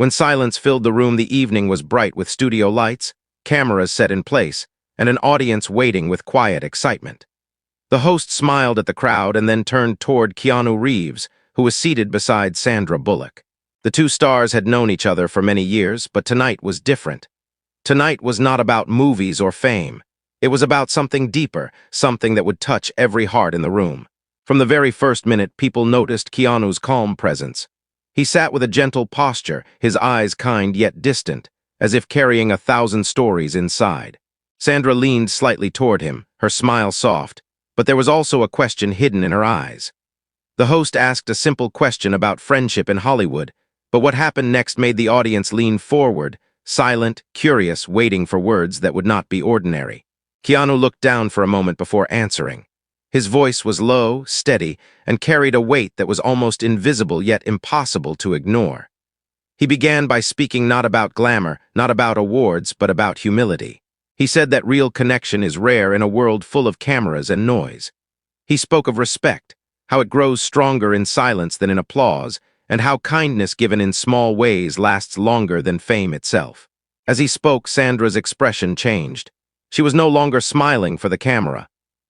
When silence filled the room, the evening was bright with studio lights, cameras set in place, and an audience waiting with quiet excitement. The host smiled at the crowd and then turned toward Keanu Reeves, who was seated beside Sandra Bullock. The two stars had known each other for many years, but tonight was different. Tonight was not about movies or fame. It was about something deeper, something that would touch every heart in the room. From the very first minute, people noticed Keanu's calm presence. He sat with a gentle posture, his eyes kind yet distant, as if carrying 1,000 stories inside. Sandra leaned slightly toward him, her smile soft, but there was also a question hidden in her eyes. The host asked a simple question about friendship in Hollywood, but what happened next made the audience lean forward, silent, curious, waiting for words that would not be ordinary. Keanu looked down for a moment before answering. His voice was low, steady, and carried a weight that was almost invisible yet impossible to ignore. He began by speaking not about glamour, not about awards, but about humility. He said that real connection is rare in a world full of cameras and noise. He spoke of respect, how it grows stronger in silence than in applause, and how kindness given in small ways lasts longer than fame itself. As he spoke, Sandra's expression changed. She was no longer smiling for the camera.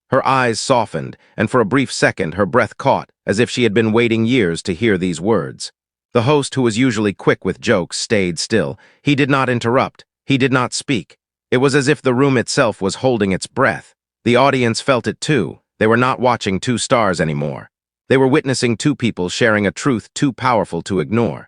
Her eyes softened, and for a brief second her breath caught, as if she had been waiting years to hear these words. The host, who was usually quick with jokes, stayed still. He did not interrupt. He did not speak. It was as if the room itself was holding its breath. The audience felt it too. They were not watching two stars anymore. They were witnessing two people sharing a truth too powerful to ignore.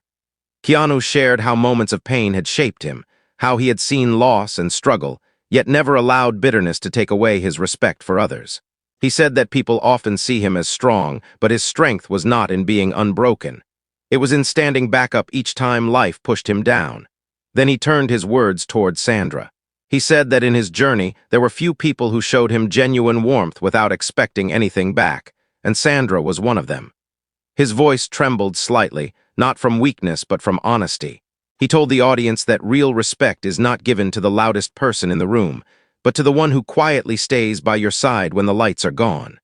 Keanu shared how moments of pain had shaped him, how he had seen loss and struggle, yet never allowed bitterness to take away his respect for others. He said that people often see him as strong, but his strength was not in being unbroken. It was in standing back up each time life pushed him down. Then he turned his words toward Sandra. He said that in his journey, there were few people who showed him genuine warmth without expecting anything back, and Sandra was one of them. His voice trembled slightly, not from weakness but from honesty. He told the audience that real respect is not given to the loudest person in the room, but to the one who quietly stays by your side when the lights are gone.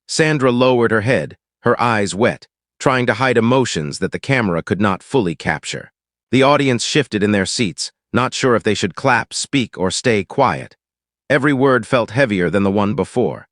Sandra lowered her head, her eyes wet, trying to hide emotions that the camera could not fully capture. The audience shifted in their seats, not sure if they should clap, speak, or stay quiet. Every word felt heavier than the one before.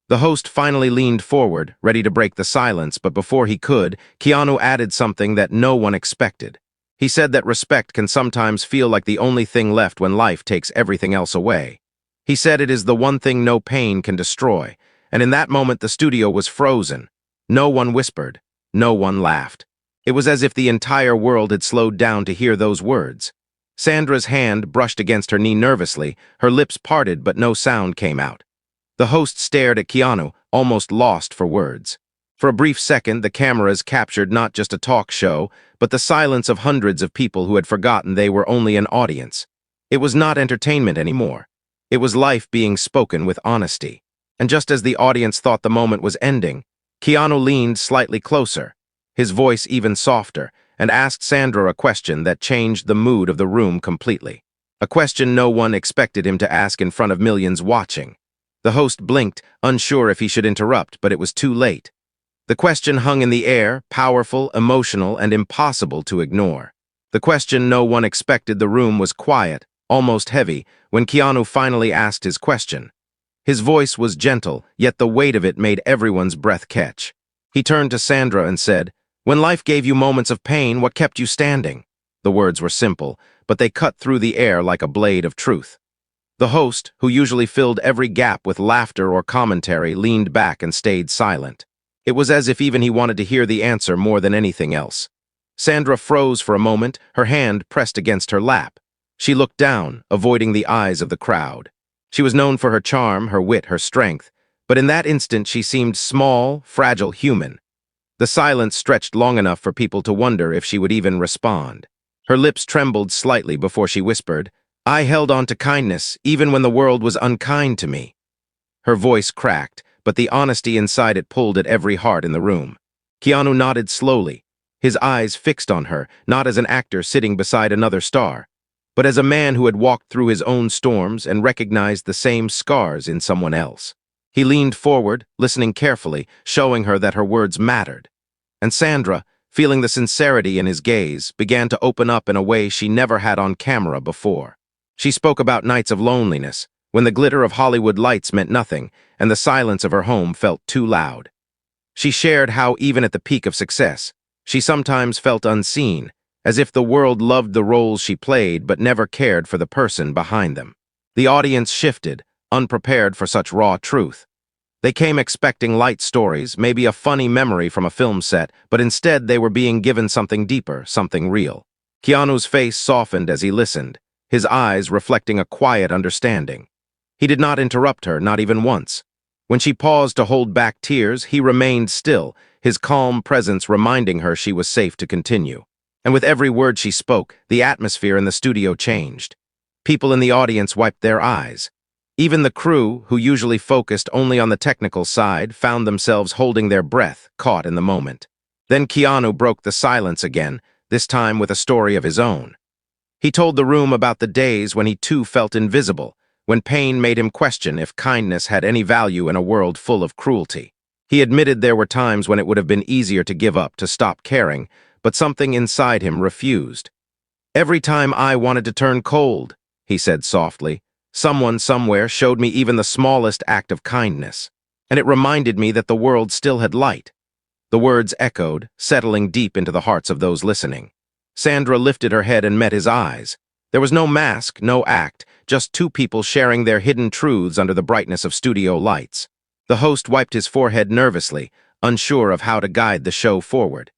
The host finally leaned forward, ready to break the silence, but before he could, Keanu added something that no one expected. He said that respect can sometimes feel like the only thing left when life takes everything else away. He said it is the one thing no pain can destroy, and in that moment the studio was frozen. No one whispered. No one laughed. It was as if the entire world had slowed down to hear those words. Sandra's hand brushed against her knee nervously, her lips parted but no sound came out. The host stared at Keanu, almost lost for words. For a brief second, the cameras captured not just a talk show, but the silence of hundreds of people who had forgotten they were only an audience. It was not entertainment anymore. It was life being spoken with honesty. And just as the audience thought the moment was ending, Keanu leaned slightly closer, his voice even softer, and asked Sandra a question that changed the mood of the room completely. A question no one expected him to ask in front of millions watching. The host blinked, unsure if he should interrupt, but it was too late. The question hung in the air, powerful, emotional, and impossible to ignore. The question no one expected. The room was quiet, almost heavy, when Keanu finally asked his question. His voice was gentle, yet the weight of it made everyone's breath catch. He turned to Sandra and said, "When life gave you moments of pain, what kept you standing?" The words were simple, but they cut through the air like a blade of truth. The host, who usually filled every gap with laughter or commentary, leaned back and stayed silent. It was as if even he wanted to hear the answer more than anything else. Sandra froze for a moment, her hand pressed against her lap. She looked down, avoiding the eyes of the crowd. She was known for her charm, her wit, her strength, but in that instant she seemed small, fragile, human. The silence stretched long enough for people to wonder if she would even respond. Her lips trembled slightly before she whispered, "I held on to kindness, even when the world was unkind to me." Her voice cracked, but the honesty inside it pulled at every heart in the room. Keanu nodded slowly, his eyes fixed on her, not as an actor sitting beside another star, but as a man who had walked through his own storms and recognized the same scars in someone else. He leaned forward, listening carefully, showing her that her words mattered. And Sandra, feeling the sincerity in his gaze, began to open up in a way she never had on camera before. She spoke about nights of loneliness, when the glitter of Hollywood lights meant nothing, and the silence of her home felt too loud. She shared how, even at the peak of success, she sometimes felt unseen, as if the world loved the roles she played but never cared for the person behind them. The audience shifted, unprepared for such raw truth. They came expecting light stories, maybe a funny memory from a film set, but instead they were being given something deeper, something real. Keanu's face softened as he listened, his eyes reflecting a quiet understanding. He did not interrupt her, not even once. When she paused to hold back tears, he remained still, his calm presence reminding her she was safe to continue. And with every word she spoke, the atmosphere in the studio changed. People in the audience wiped their eyes. Even the crew, who usually focused only on the technical side, found themselves holding their breath, caught in the moment. Then Keanu broke the silence again, this time with a story of his own. He told the room about the days when he too felt invisible, when pain made him question if kindness had any value in a world full of cruelty. He admitted there were times when it would have been easier to give up, to stop caring, but something inside him refused. "Every time I wanted to turn cold," he said softly, "someone somewhere showed me even the smallest act of kindness, and it reminded me that the world still had light." The words echoed, settling deep into the hearts of those listening. Sandra lifted her head and met his eyes. There was no mask, no act, just two people sharing their hidden truths under the brightness of studio lights. The host wiped his forehead nervously, unsure of how to guide the show forward.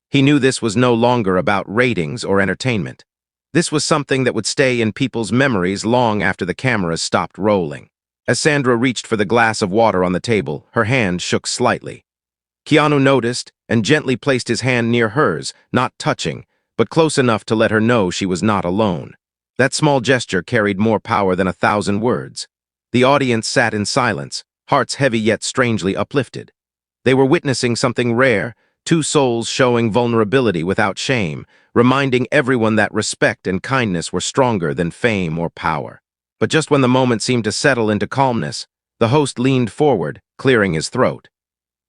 He knew this was no longer about ratings or entertainment. This was something that would stay in people's memories long after the cameras stopped rolling. As Sandra reached for the glass of water on the table, her hand shook slightly. Keanu noticed and gently placed his hand near hers, not touching, but close enough to let her know she was not alone. That small gesture carried more power than 1,000 words. The audience sat in silence, hearts heavy yet strangely uplifted. They were witnessing something rare, two souls showing vulnerability without shame, reminding everyone that respect and kindness were stronger than fame or power. But just when the moment seemed to settle into calmness, the host leaned forward, clearing his throat.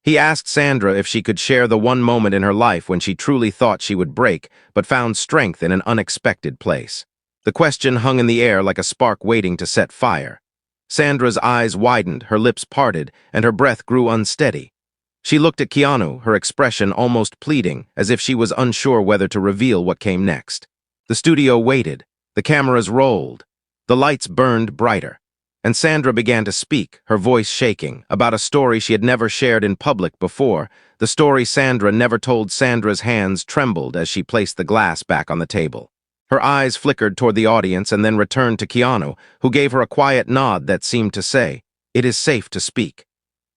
He asked Sandra if she could share the one moment in her life when she truly thought she would break, but found strength in an unexpected place. The question hung in the air like a spark waiting to set fire. Sandra's eyes widened, her lips parted, and her breath grew unsteady. She looked at Keanu, her expression almost pleading, as if she was unsure whether to reveal what came next. The studio waited. The cameras rolled. The lights burned brighter. And Sandra began to speak, her voice shaking, about a story she had never shared in public before, the story Sandra never told. Sandra's hands trembled as she placed the glass back on the table. Her eyes flickered toward the audience and then returned to Keanu, who gave her a quiet nod that seemed to say, "It is safe to speak."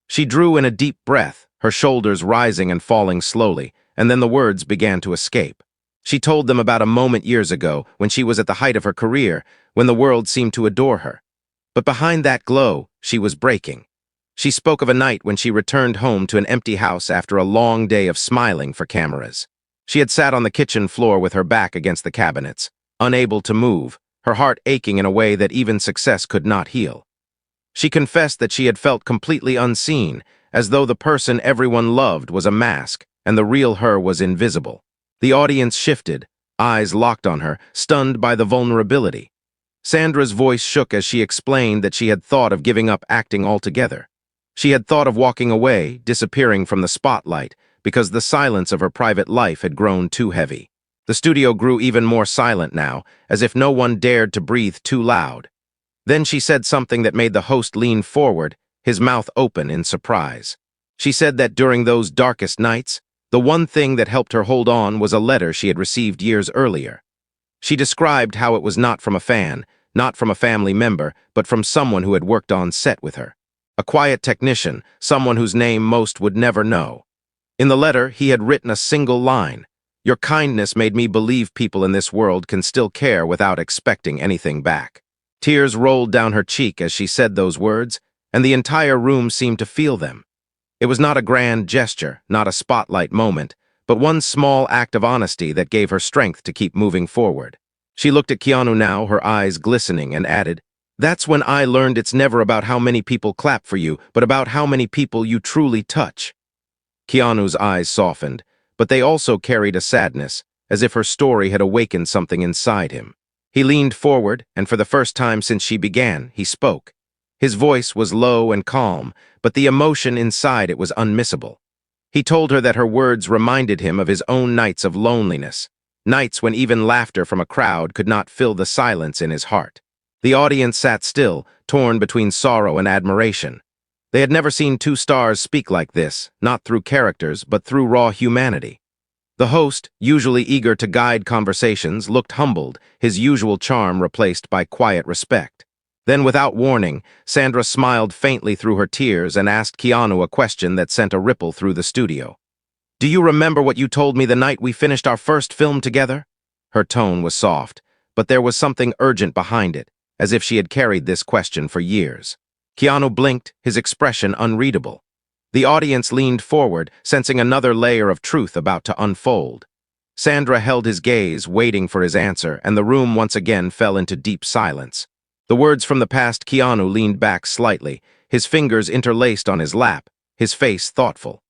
She drew in a deep breath, her shoulders rising and falling slowly, and then the words began to escape. She told them about a moment years ago when she was at the height of her career, when the world seemed to adore her. But behind that glow, she was breaking. She spoke of a night when she returned home to an empty house after a long day of smiling for cameras. She had sat on the kitchen floor with her back against the cabinets, unable to move, her heart aching in a way that even success could not heal. She confessed that she had felt completely unseen, as though the person everyone loved was a mask, and the real her was invisible. The audience shifted, eyes locked on her, stunned by the vulnerability. Sandra's voice shook as she explained that she had thought of giving up acting altogether. She had thought of walking away, disappearing from the spotlight, because the silence of her private life had grown too heavy. The studio grew even more silent now, as if no one dared to breathe too loud. Then she said something that made the host lean forward, his mouth open in surprise. She said that during those darkest nights, the one thing that helped her hold on was a letter she had received years earlier. She described how it was not from a fan, not from a family member, but from someone who had worked on set with her. A quiet technician, someone whose name most would never know. In the letter, he had written a single line: "Your kindness made me believe people in this world can still care without expecting anything back." Tears rolled down her cheek as she said those words, and the entire room seemed to feel them. It was not a grand gesture, not a spotlight moment, but one small act of honesty that gave her strength to keep moving forward. She looked at Keanu now, her eyes glistening, and added, "That's when I learned it's never about how many people clap for you, but about how many people you truly touch." Keanu's eyes softened, but they also carried a sadness, as if her story had awakened something inside him. He leaned forward, and for the first time since she began, he spoke. His voice was low and calm, but the emotion inside it was unmissable. He told her that her words reminded him of his own nights of loneliness, nights when even laughter from a crowd could not fill the silence in his heart. The audience sat still, torn between sorrow and admiration. They had never seen two stars speak like this, not through characters, but through raw humanity. The host, usually eager to guide conversations, looked humbled, his usual charm replaced by quiet respect. Then, without warning, Sandra smiled faintly through her tears and asked Keanu a question that sent a ripple through the studio. "Do you remember what you told me the night we finished our first film together?" Her tone was soft, but there was something urgent behind it, as if she had carried this question for years. Keanu blinked, his expression unreadable. The audience leaned forward, sensing another layer of truth about to unfold. Sandra held his gaze, waiting for his answer, and the room once again fell into deep silence. The words from the past. Keanu leaned back slightly, his fingers interlaced on his lap, his face thoughtful.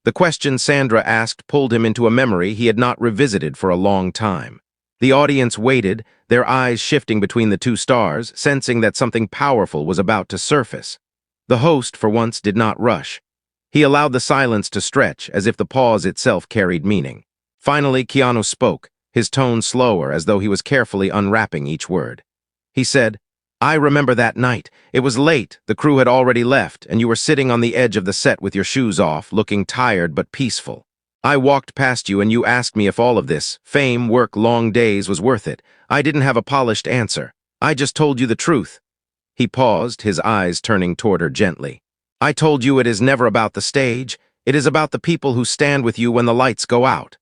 The question Sandra asked pulled him into a memory he had not revisited for a long time. The audience waited, their eyes shifting between the two stars, sensing that something powerful was about to surface. The host, for once, did not rush. He allowed the silence to stretch, as if the pause itself carried meaning. Finally, Keanu spoke, his tone slower, as though he was carefully unwrapping each word. He said, "I remember that night. It was late, the crew had already left, and you were sitting on the edge of the set with your shoes off, looking tired but peaceful. I walked past you and you asked me if all of this, fame, work, long days, was worth it. I didn't have a polished answer. I just told you the truth." He paused, his eyes turning toward her gently. "I told you it is never about the stage. It is about the people who stand with you when the lights go out."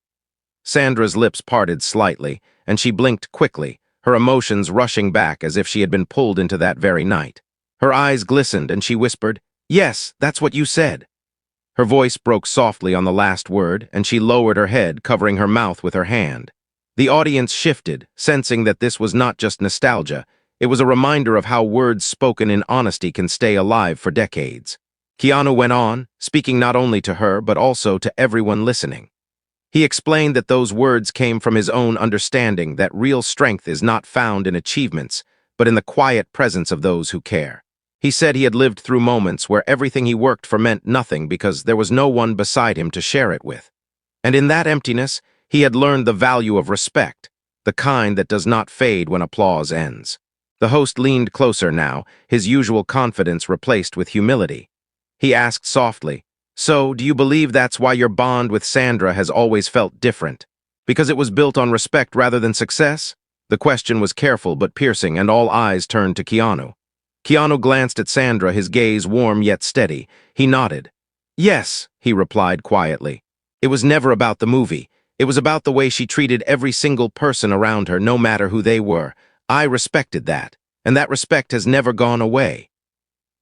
Sandra's lips parted slightly, and she blinked quickly, her emotions rushing back as if she had been pulled into that very night. Her eyes glistened and she whispered, "Yes, that's what you said." Her voice broke softly on the last word, and she lowered her head, covering her mouth with her hand. The audience shifted, sensing that this was not just nostalgia. It was a reminder of how words spoken in honesty can stay alive for decades. Keanu went on, speaking not only to her, but also to everyone listening. He explained that those words came from his own understanding that real strength is not found in achievements, but in the quiet presence of those who care. He said he had lived through moments where everything he worked for meant nothing because there was no one beside him to share it with. And in that emptiness, he had learned the value of respect, the kind that does not fade when applause ends. The host leaned closer now, his usual confidence replaced with humility. He asked softly, "So, do you believe that's why your bond with Sandra has always felt different? Because it was built on respect rather than success?" The question was careful but piercing, and all eyes turned to Keanu. Keanu glanced at Sandra, his gaze warm yet steady. He nodded. "Yes," he replied quietly. "It was never about the movie. It was about the way she treated every single person around her, no matter who they were. I respected that, and that respect has never gone away."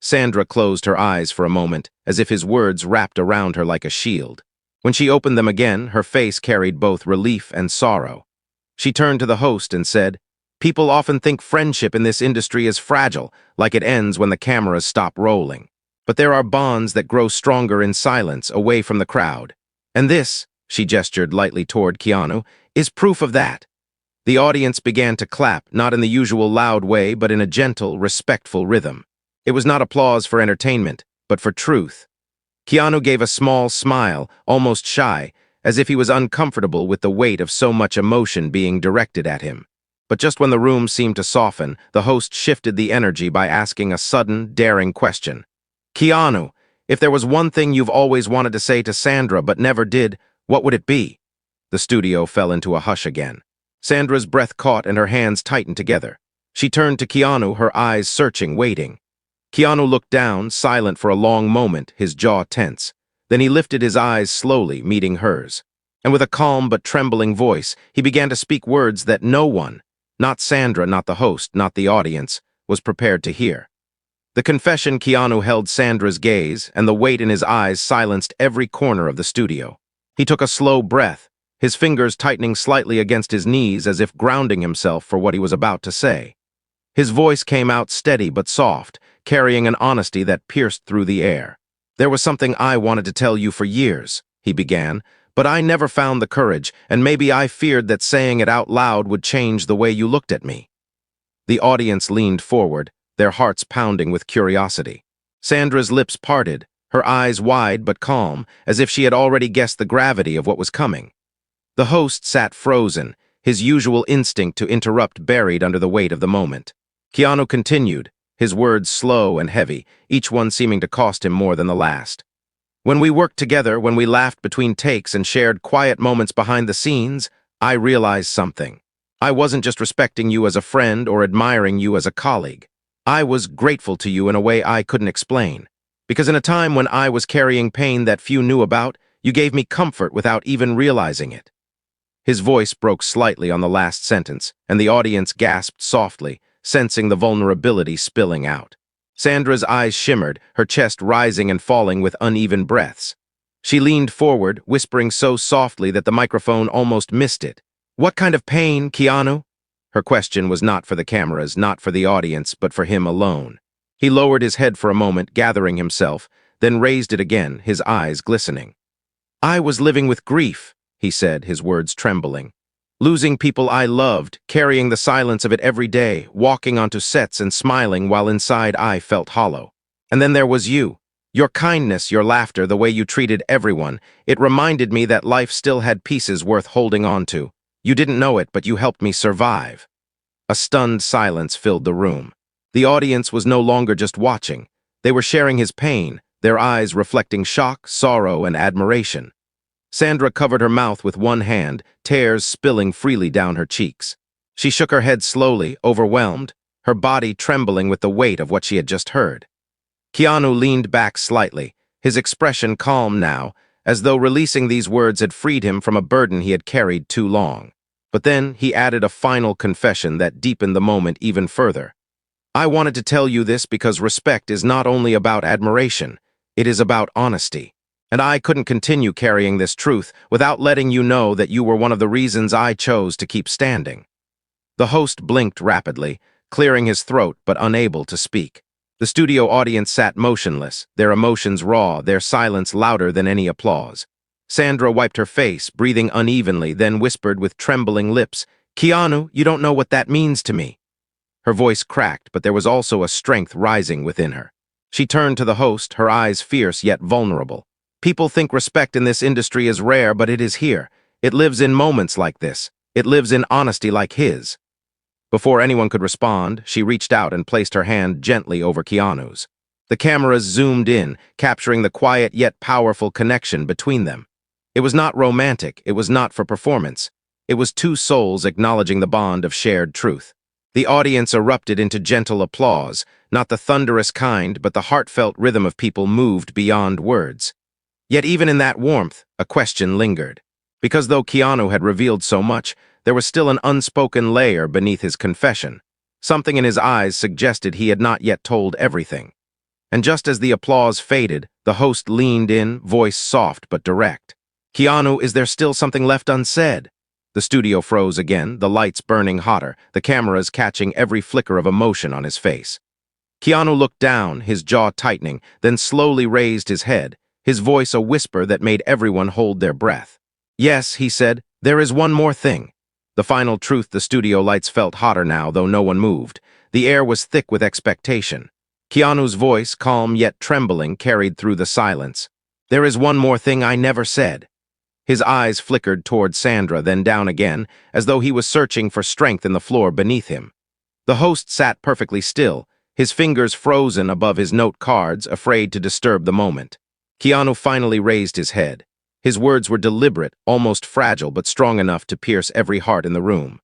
Sandra closed her eyes for a moment, as if his words wrapped around her like a shield. When she opened them again, her face carried both relief and sorrow. She turned to the host and said, "People often think friendship in this industry is fragile, like it ends when the cameras stop rolling. But there are bonds that grow stronger in silence, away from the crowd. And this," she gestured lightly toward Keanu, "is proof of that." The audience began to clap, not in the usual loud way, but in a gentle, respectful rhythm. It was not applause for entertainment, but for truth. Keanu gave a small smile, almost shy, as if he was uncomfortable with the weight of so much emotion being directed at him. But just when the room seemed to soften, the host shifted the energy by asking a sudden, daring question. "Keanu, if there was one thing you've always wanted to say to Sandra but never did, what would it be?" The studio fell into a hush again. Sandra's breath caught and her hands tightened together. She turned to Keanu, her eyes searching, waiting. Keanu looked down, silent for a long moment, his jaw tense. Then he lifted his eyes slowly, meeting hers. And with a calm but trembling voice, he began to speak words that no one, not Sandra, not the host, not the audience, was prepared to hear. The confession. Keanu held Sandra's gaze, and the weight in his eyes silenced every corner of the studio. He took a slow breath, his fingers tightening slightly against his knees as if grounding himself for what he was about to say. His voice came out steady but soft, carrying an honesty that pierced through the air. "There was something I wanted to tell you for years," he began, But I never found the courage, and maybe I feared that saying it out loud would change the way you looked at me." The audience leaned forward, their hearts pounding with curiosity. Sandra's lips parted, her eyes wide but calm, as if she had already guessed the gravity of what was coming. The host sat frozen, his usual instinct to interrupt buried under the weight of the moment. Keanu continued, his words slow and heavy, each one seeming to cost him more than the last. "When we worked together, when we laughed between takes and shared quiet moments behind the scenes, I realized something. I wasn't just respecting you as a friend or admiring you as a colleague. I was grateful to you in a way I couldn't explain. Because in a time when I was carrying pain that few knew about, you gave me comfort without even realizing it." His voice broke slightly on the last sentence, and the audience gasped softly, sensing the vulnerability spilling out. Sandra's eyes shimmered, her chest rising and falling with uneven breaths. She leaned forward, whispering so softly that the microphone almost missed it. "What kind of pain, Keanu?" Her question was not for the cameras, not for the audience, but for him alone. He lowered his head for a moment, gathering himself, then raised it again, his eyes glistening. "I was living with grief," he said, his words trembling. "Losing people I loved, carrying the silence of it every day, walking onto sets and smiling while inside I felt hollow. And then there was you. Your kindness, your laughter, the way you treated everyone, it reminded me that life still had pieces worth holding on to. You didn't know it, but you helped me survive." A stunned silence filled the room. The audience was no longer just watching. They were sharing his pain, their eyes reflecting shock, sorrow, and admiration. Sandra covered her mouth with one hand, tears spilling freely down her cheeks. She shook her head slowly, overwhelmed, her body trembling with the weight of what she had just heard. Keanu leaned back slightly, his expression calm now, as though releasing these words had freed him from a burden he had carried too long. But then he added a final confession that deepened the moment even further. "I wanted to tell you this because respect is not only about admiration, it is about honesty. And I couldn't continue carrying this truth without letting you know that you were one of the reasons I chose to keep standing." The host blinked rapidly, clearing his throat but unable to speak. The studio audience sat motionless, their emotions raw, their silence louder than any applause. Sandra wiped her face, breathing unevenly, then whispered with trembling lips, "Keanu, you don't know what that means to me." Her voice cracked, but there was also a strength rising within her. She turned to the host, her eyes fierce yet vulnerable. "People think respect in this industry is rare, but it is here. It lives in moments like this. It lives in honesty like his." Before anyone could respond, she reached out and placed her hand gently over Keanu's. The cameras zoomed in, capturing the quiet yet powerful connection between them. It was not romantic, it was not for performance. It was two souls acknowledging the bond of shared truth. The audience erupted into gentle applause, not the thunderous kind, but the heartfelt rhythm of people moved beyond words. Yet even in that warmth, a question lingered. Because though Keanu had revealed so much, there was still an unspoken layer beneath his confession. Something in his eyes suggested he had not yet told everything. And just as the applause faded, the host leaned in, voice soft but direct. "Keanu, is there still something left unsaid?" The studio froze again, the lights burning hotter, the cameras catching every flicker of emotion on his face. Keanu looked down, his jaw tightening, then slowly raised his head, his voice a whisper that made everyone hold their breath. "Yes," he said, "there is one more thing." The final truth. The studio lights felt hotter now, though no one moved. The air was thick with expectation. Keanu's voice, calm yet trembling, carried through the silence. "There is one more thing I never said." His eyes flickered toward Sandra, then down again, as though he was searching for strength in the floor beneath him. The host sat perfectly still, his fingers frozen above his note cards, afraid to disturb the moment. Keanu finally raised his head. His words were deliberate, almost fragile, but strong enough to pierce every heart in the room.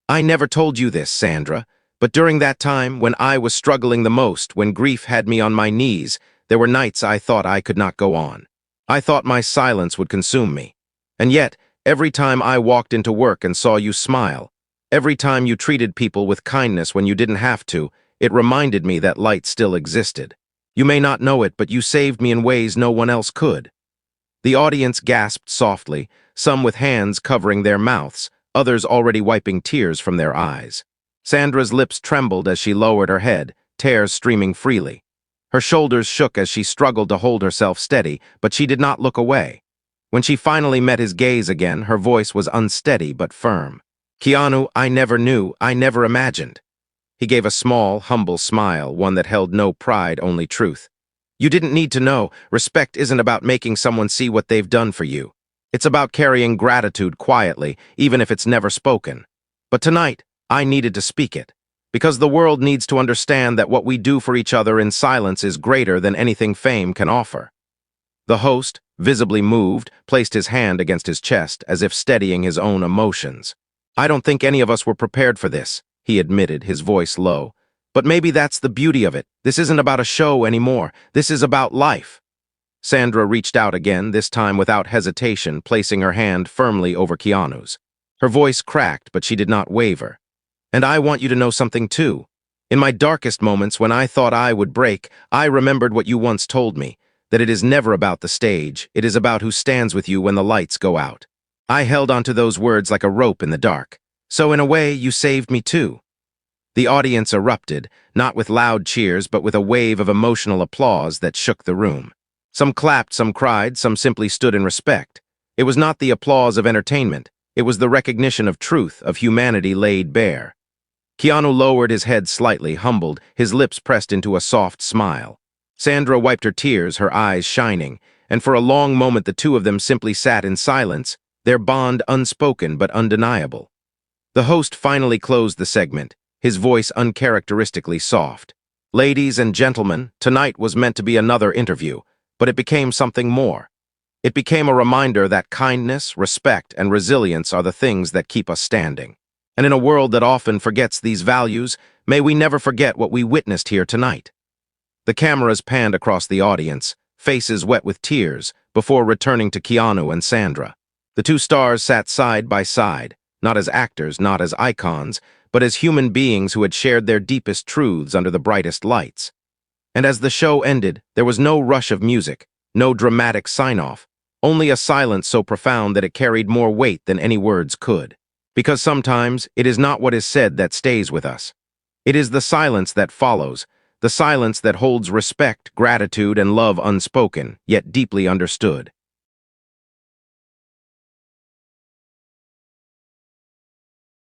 "I never told you this, Sandra, but during that time, when I was struggling the most, when grief had me on my knees, there were nights I thought I could not go on. I thought my silence would consume me. And yet, every time I walked into work and saw you smile, every time you treated people with kindness when you didn't have to, it reminded me that light still existed. You may not know it, but you saved me in ways no one else could." The audience gasped softly, some with hands covering their mouths, others already wiping tears from their eyes. Sandra's lips trembled as she lowered her head, tears streaming freely. Her shoulders shook as she struggled to hold herself steady, but she did not look away. When she finally met his gaze again, her voice was unsteady but firm. "Keanu, I never knew, I never imagined." He gave a small, humble smile, one that held no pride, only truth. "You didn't need to know. Respect isn't about making someone see what they've done for you. It's about carrying gratitude quietly, even if it's never spoken. But tonight, I needed to speak it. Because the world needs to understand that what we do for each other in silence is greater than anything fame can offer." The host, visibly moved, placed his hand against his chest as if steadying his own emotions. "I don't think any of us were prepared for this," he admitted, his voice low. "But maybe that's the beauty of it. This isn't about a show anymore. This is about life." Sandra reached out again, this time without hesitation, placing her hand firmly over Keanu's. Her voice cracked, but she did not waver. "And I want you to know something too. In my darkest moments, when I thought I would break, I remembered what you once told me, that it is never about the stage, it is about who stands with you when the lights go out. I held onto those words like a rope in the dark. So in a way, you saved me too." The audience erupted, not with loud cheers, but with a wave of emotional applause that shook the room. Some clapped, some cried, some simply stood in respect. It was not the applause of entertainment. It was the recognition of truth, of humanity laid bare. Keanu lowered his head slightly, humbled, his lips pressed into a soft smile. Sandra wiped her tears, her eyes shining, and for a long moment the two of them simply sat in silence, their bond unspoken but undeniable. The host finally closed the segment, his voice uncharacteristically soft. "Ladies and gentlemen, tonight was meant to be another interview, but it became something more. It became a reminder that kindness, respect, and resilience are the things that keep us standing. And in a world that often forgets these values, may we never forget what we witnessed here tonight." The cameras panned across the audience, faces wet with tears, before returning to Keanu and Sandra. The two stars sat side by side, not as actors, not as icons, but as human beings who had shared their deepest truths under the brightest lights. And as the show ended, there was no rush of music, no dramatic sign-off, only a silence so profound that it carried more weight than any words could. Because sometimes it is not what is said that stays with us. It is the silence that follows, the silence that holds respect, gratitude, and love unspoken, yet deeply understood.